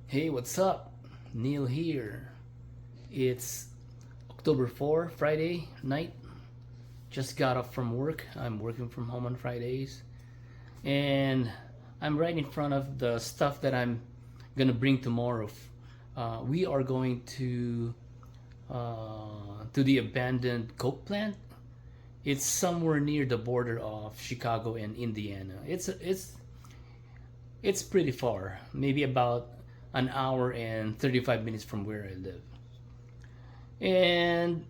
Hey, what's up? Neil here. It's October 4, Friday night. Just got off from work. I'm working from home on Fridays. And I'm right in front of the stuff that I'm gonna bring tomorrow. We are going to the abandoned coke plant. It's somewhere near the border of Chicago and Indiana. It's pretty far, maybe about an hour and 35 minutes from where I live. And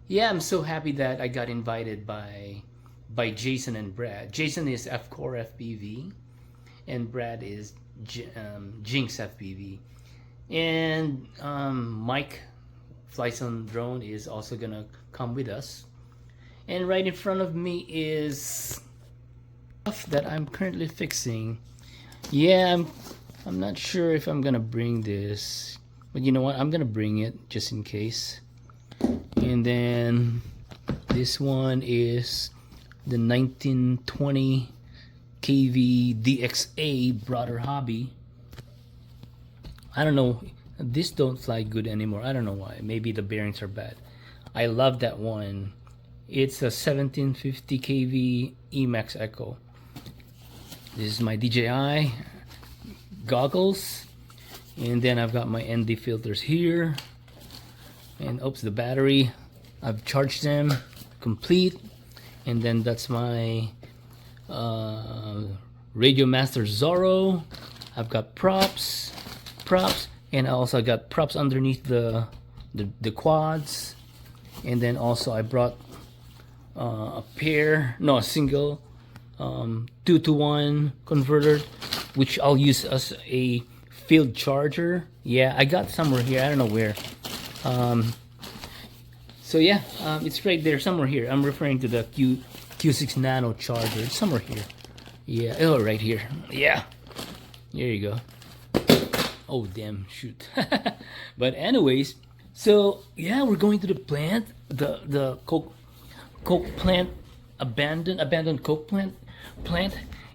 yeah, I'm so happy that I got invited by Jason and Brad. Jason is F-Core FPV, and Brad is Jinx FPV. And Mike Flies on Drone is also gonna come with us. And right in front of me is stuff that I'm currently fixing. Yeah, I'm not sure if I'm gonna bring this, but you know what? I'm gonna bring it just in case. And then this one is the 1920 kV DXA Brother Hobby. I don't know. This don't fly good anymore. I don't know why. Maybe the bearings are bad. I love that one. It's a 1750 kV Emax Echo. This is my DJI goggles, and then I've got my ND filters here, and oops, the battery, I've charged them complete. And then that's my Radio Master Zorro. I've got props, and I also got props underneath the quads. And then also I brought a single 2-to-1 converter, which I'll use as a field charger. Yeah, I got somewhere here. I don't know where. So yeah, it's right there somewhere here. I'm referring to the Q6 Nano charger. It's somewhere here. Yeah, oh, right here. Yeah, there you go. Oh damn, shoot. But anyways, so yeah, we're going to the plant, the coke plant, abandoned coke plant,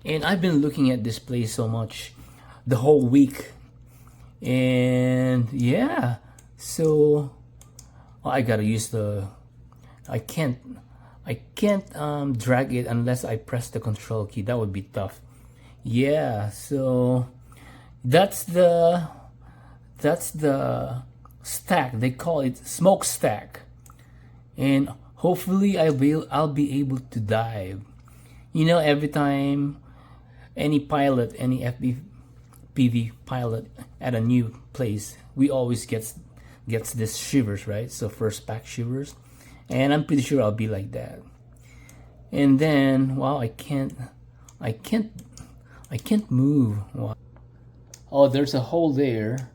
and I've been looking at this place so much the whole week. And yeah, so I gotta use I can't drag it unless I press the control key. That would be tough. Yeah, so that's the stack. They call it smokestack, and hopefully I'll be able to dive. You know, every time any FPV pilot at a new place, we always gets this shivers, right? So first pack shivers, and I'm pretty sure I'll be like that. And then, wow, I can't move. Wow. Oh, there's a hole there.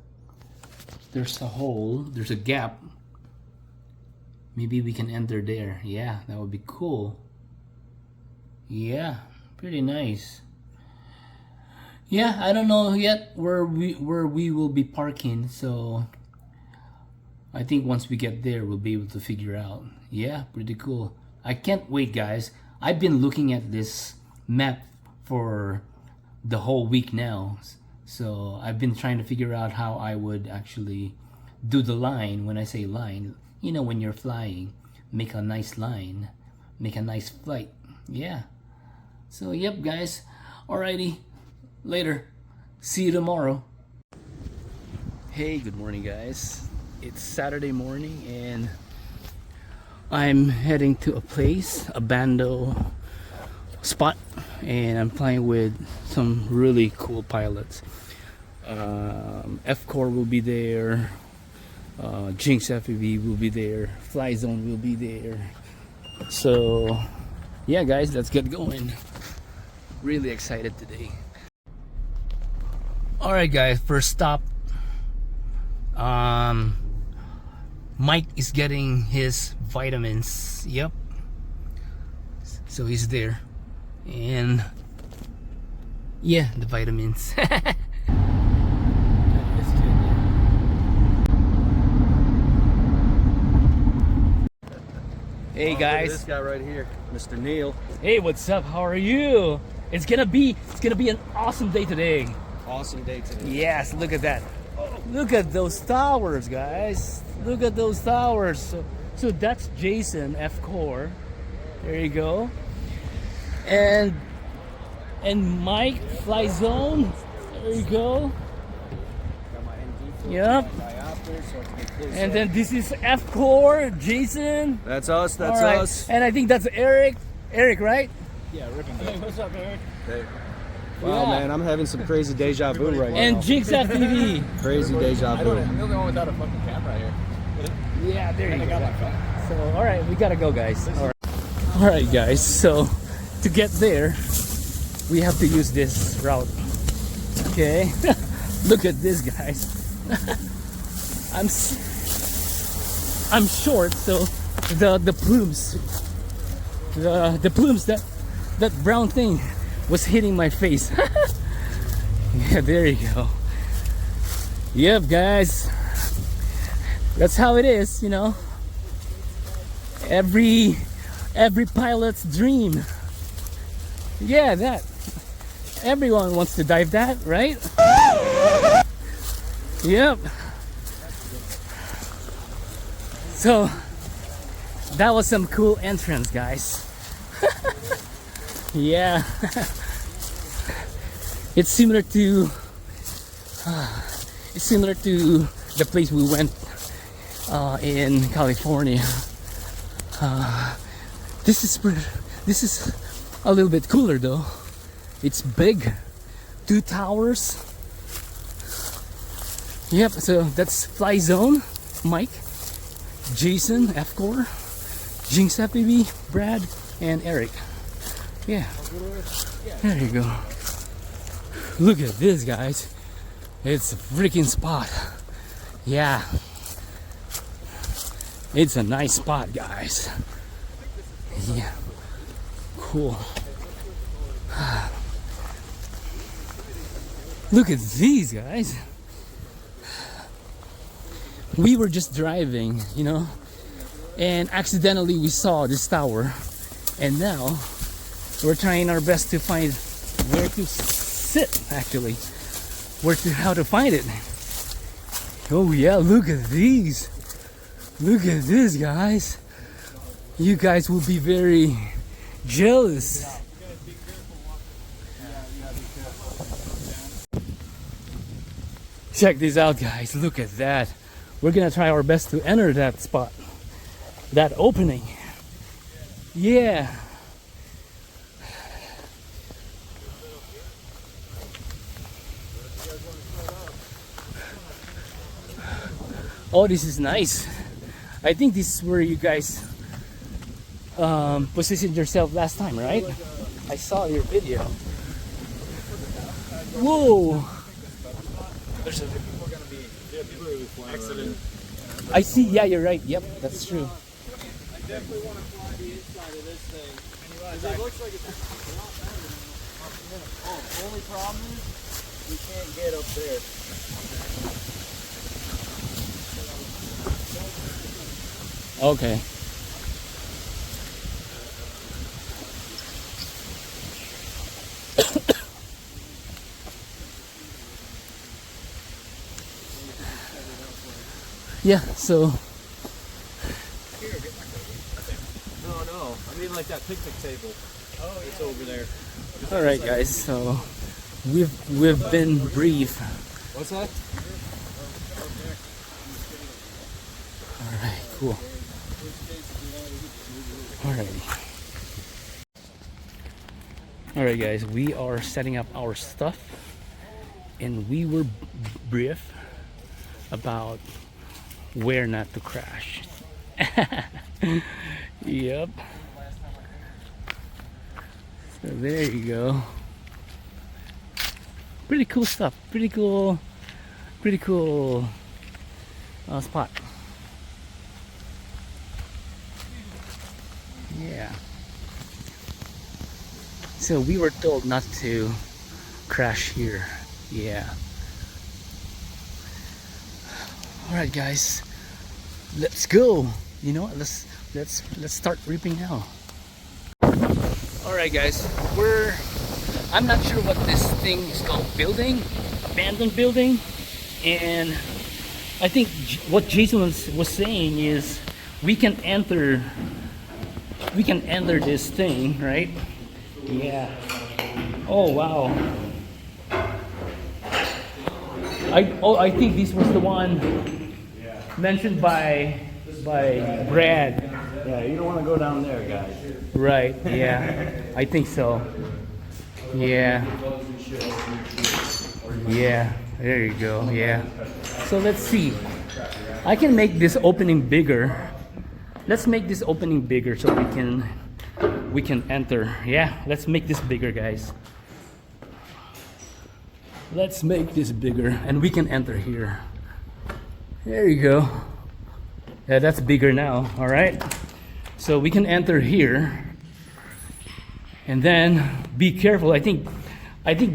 There's a hole. There's a gap. Maybe we can enter there. Yeah, that would be cool. Yeah, pretty nice. Yeah, I don't know yet where we will be parking, so I think once we get there we'll be able to figure out. Yeah, pretty cool. I can't wait, guys. I've been looking at this map for the whole week now. So I've been trying to figure out how I would actually do the line. When I say line, you know, when you're flying, make a nice line, make a nice flight. Yeah. So yep, guys. Alrighty. Later. See you tomorrow. Hey, good morning, guys. It's Saturday morning and I'm heading to a place, a bando spot, and I'm flying with some really cool pilots. F-Core will be there, Jinx FPV will be there, Fly Zone will be there. So yeah, guys, let's get going. Really excited today. Alright, guys, first stop. Mike is getting his vitamins. Yep. So he's there. And yeah, the vitamins. Hey guys, this guy right here, Mr. Neil. Hey, what's up? How are you? It's gonna be an awesome day today. awesome day today. Yes, look at that. Look at those towers, guys. Look at those towers. So that's Jason F Core. There you go. And Mike Fly Zone. There you go. Got my ND filter, Yep. my diopter, so it's get close And up. then this is F Core, Jason. That's us. That's All right. us. And I think that's Eric. Eric, right? Yeah, ripping. Hey, what's up, Eric? Hey. Wow, Yeah. man, I'm having some crazy deja vu right now. And Jinx FPV. Crazy deja vu. I'm the only one without a fucking camera here. Yeah, there you I got go. my phone. So, all right, we gotta go, guys. All right, guys. So, to get there, we have to use this route. Okay. Look at this, guys. I'm short, so the plumes, the plumes that brown thing was hitting my face. Yeah, there you go. Yep, guys. That's how it is, you know. Every pilot's dream. Yeah, that. Everyone wants to dive that, right? Yep. So that was some cool entrance, guys. Yeah. It's similar to the place we went in California. This is a little bit cooler though. It's big, 2 towers. Yep. So that's Fly Zone, Mike, Jason F Core, Jinx FPV, Brad, and Eric. Yeah. There you go. Look at this, guys. It's a freaking spot. Yeah. It's a nice spot, guys. Yeah. Cool. Look at these, guys. We were just driving, you know, and accidentally we saw this tower, and now we're trying our best to find where to sit, actually, how to find it. Oh yeah, look at these. Look at this, guys. You guys will be very jealous. Check this out, guys. Look at that. We're gonna try our best to enter that spot, that opening. Yeah. Oh, this is nice. I think this is where you guys positioned yourself last time, right? I saw your video. Whoa! There's people gonna be, people will be flying accident. I see. Yeah, you're right. Yep, that's true. I definitely want to fly the inside of this thing. Because it looks like it's a lot better than the only problem is we can't get up there. Okay. Yeah, so No. I mean like that picnic table. Oh, it's over there. all right, guys. So we've been brief. What's that? All right, cool. Alrighty. All right, guys. We are setting up our stuff, and we were brief about where not to crash. Yep. So there you go. Pretty cool stuff. Pretty cool spot. Yeah. So we were told not to crash here. Yeah. All right, guys. Let's go. You know what? Let's start reaping now. All right, guys. I'm not sure what this thing is called. Building. abandoned building, and I think what Jason was saying is we can enter this thing, right? Yeah. Oh wow. I think this was the one mentioned by Brad. Yeah, you don't want to go down there, guys. Right, yeah. I think so. Yeah. Yeah, there you go. Yeah. So let's see. I can make this opening bigger. Let's make this opening bigger so we can enter. Yeah, let's make this bigger, guys. Let's make this bigger and we can enter here. There you go. Yeah, that's bigger now. All right. So we can enter here. And then be careful. I think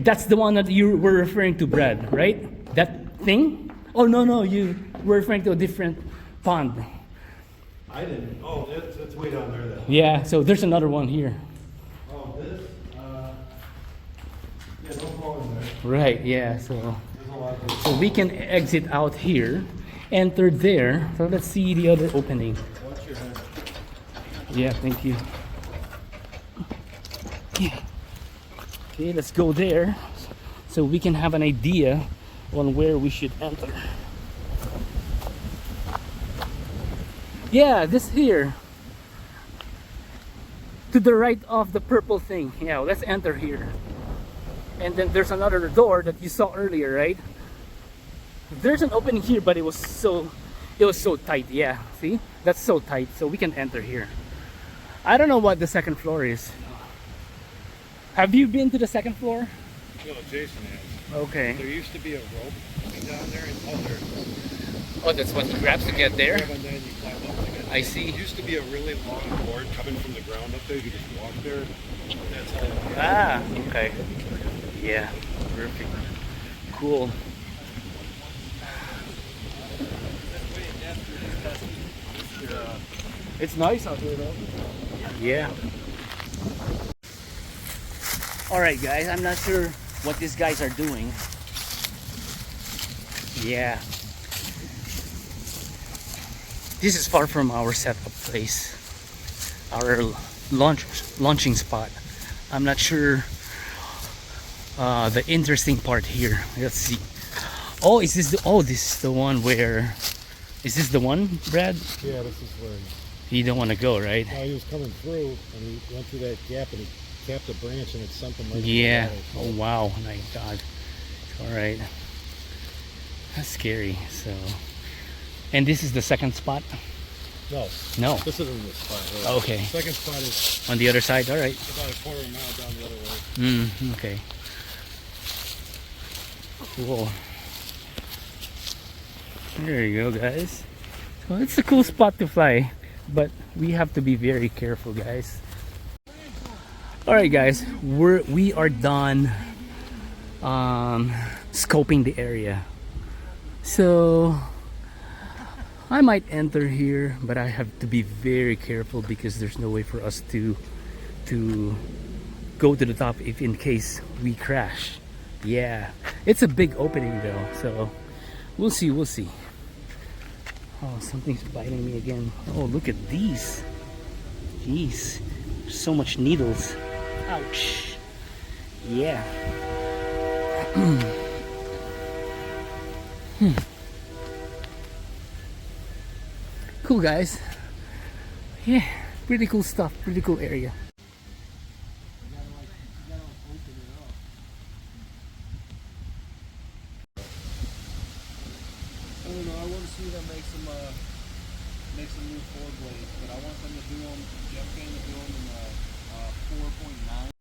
that's the one that you were referring to, Brad, right? That thing? Oh no, you were referring to a different pond. I didn't. Oh, that's way down there then. Yeah, so there's another one here. Oh, this? Yeah, don't fall in there. Right, yeah, so There's a lot of we can exit out here, enter there. So let's see the other opening. Watch your hand. Yeah, thank you. Yeah. Okay, let's go there so we can have an idea on where we should enter. Yeah, this here. To the right of the purple thing. Yeah, let's enter here. And then there's another door that you saw earlier, right? There's an opening here, but it was so tight. Yeah, see? That's so tight, so we can enter here. I don't know what the second floor is. Have you been to the second floor? No, Jason has. Okay. There used to be a rope coming down there and Oh, that's what he grabs to get there? and then you climb up again. I see. It used to be a really long cord coming from the ground up there. You could just walk there. That's how it Ah, okay. Yeah, perfect. Cool. It's nice out here, though. Yeah. Alright guys, I'm not sure what these guys are doing. Yeah. This is far from our setup place. Our launching spot. I'm not sure the interesting part here. Let's see. Oh, is this this is the one where... Is this the one, Brad? Yeah, this is where You don't want to go, right? he was coming through and he went through that gap and he capped a branch and it sent him right Yeah. to the water. Oh wow, my God. All right. That's scary. So, and this is the second spot. No, No. this isn't the spot. Right? Okay. Second spot is On the other side. All right. about a quarter of a mile down the other way. Okay. Cool. There you go, guys. So it's a cool spot to fly, but we have to be very careful, guys. All right, guys. We are done scoping the area. So I might enter here, but I have to be very careful because there's no way for us to go to the top if in case we crash. Yeah, it's a big opening though, so we'll see. Oh, something's biting me again. Oh, look at these. Jeez, so much needles. Ouch. Yeah. Cool, guys. Yeah, pretty cool stuff, pretty cool area. I don't know. I want to see them make some new floor blades, but I want them to do them. Jeff Kane to do them in 4.9.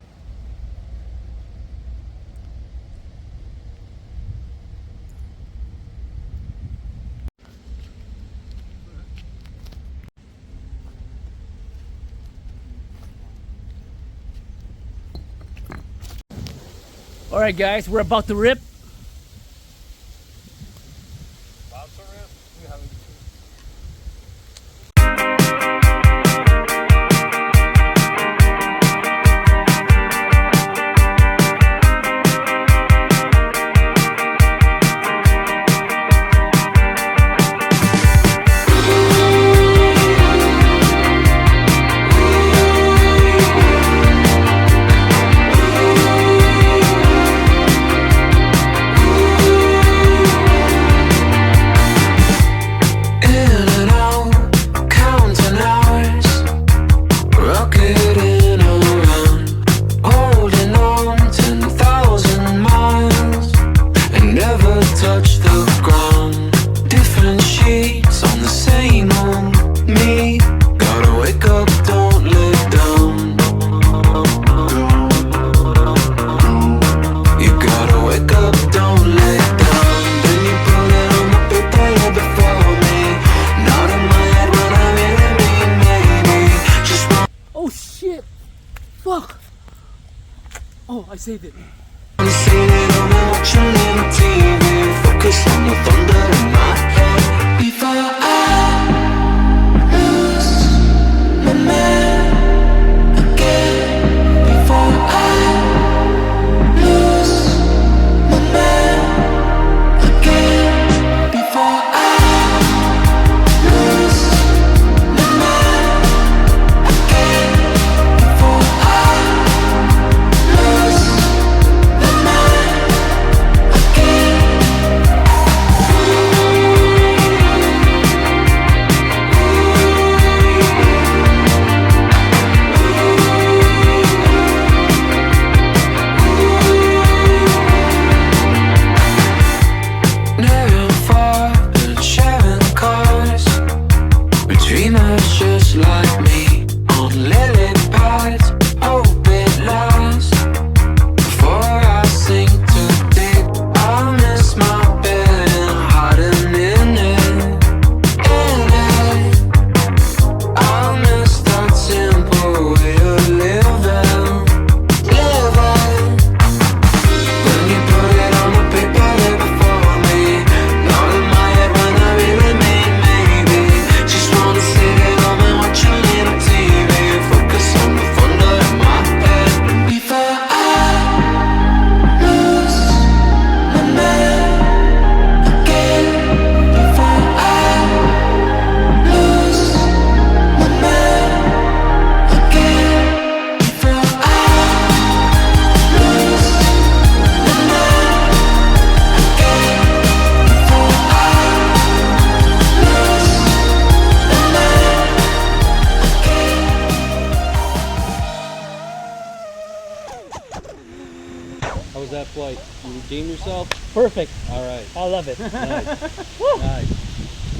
All right, guys, we're about to rip. saved it. Focus on the thunder in my head before I lose my man again. Before I lose my man again. Before I lose my man again. Before I lose my man again. Near and far and sharing cars between us, just like me on lily pads. Hope it lasts before I sink too deep. I miss my bed and hiding in it. I miss that simple way of living. When you put it on the paper there before me, not in my head when I really mean maybe. Just wanna sit at home and watch a little TV. Focus on the thunder in my head before I lose my man again. Before I lose my man again. Before I lose my man again. Before How was that flight? You redeemed yourself? Perfect. All right. I love it. Nice. Nice.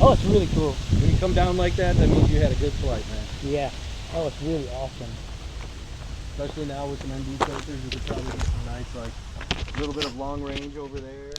Oh, it's really cool. When you come down like that, that means you had a good flight, man. Yeah. Oh, it's really awesome. Especially now with some ND filters, you could probably get some nice, like, little bit of long range over there.